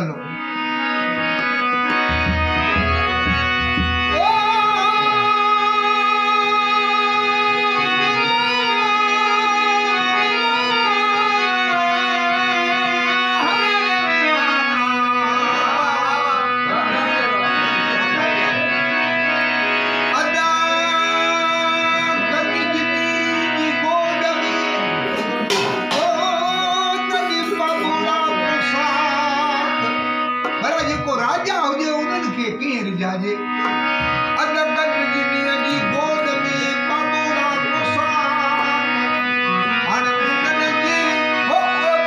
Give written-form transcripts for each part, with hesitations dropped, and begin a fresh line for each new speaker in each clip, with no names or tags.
चलो जाजे अदब गजनी जी गोद में बाबूरा कुसार आनंद जी हो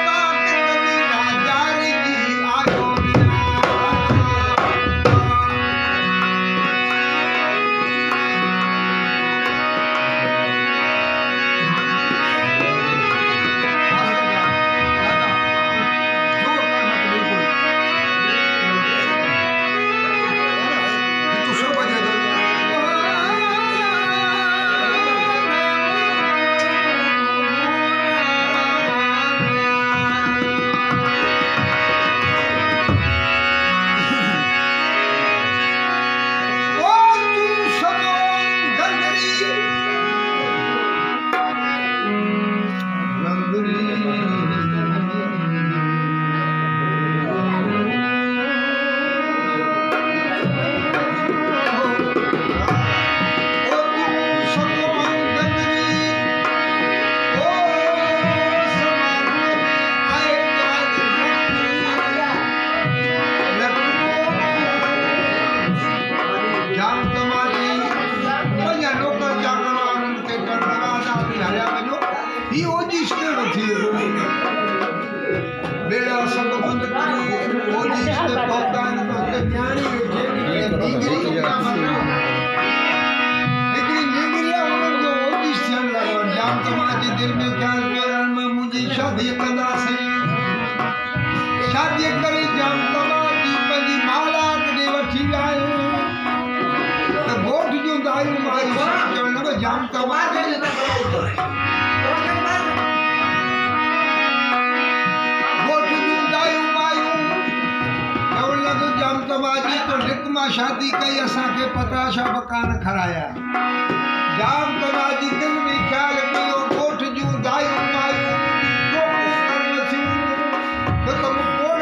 ताकत दी राजारी जी आयो बेड़ा सब बंद करी ओजी से पौधान तो ज्ञानी डिग्री जो ओजी से लगो जाम तुम्हारे दिल में ख्याल प्यार में मुझे शादी कदा से शादी करी जाम तुम्हारी बड़ी माला कड़ी वठी आए तो गोठ जो दारू मारी चलने जाम तुम्हारे समाजी तो लिकमा शादी कई असा के पताशा बकान खराया जाम समाजी दिल में ख्याल कयो कोठ जू दायु मायू तो करन थी तो तुम कोड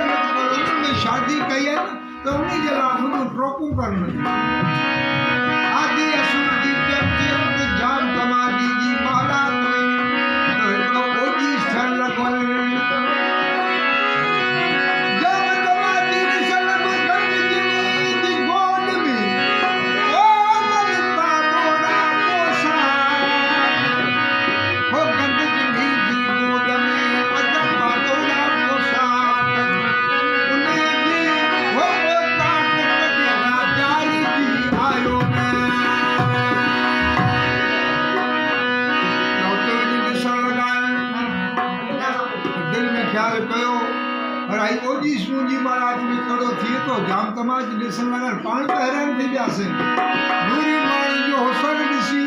में शादी कई है तो उन्हीं जला मुझे ट्रोकू करन आदि असुर की व्यक्ति जाम समाजी जी महाराज में तो ओजी स्थल लगल जी महाराज में करो थी तो जाम तमाज दिसन लगा पानी तो हैरान थी जासे नूरी माई जो हुसन दिसी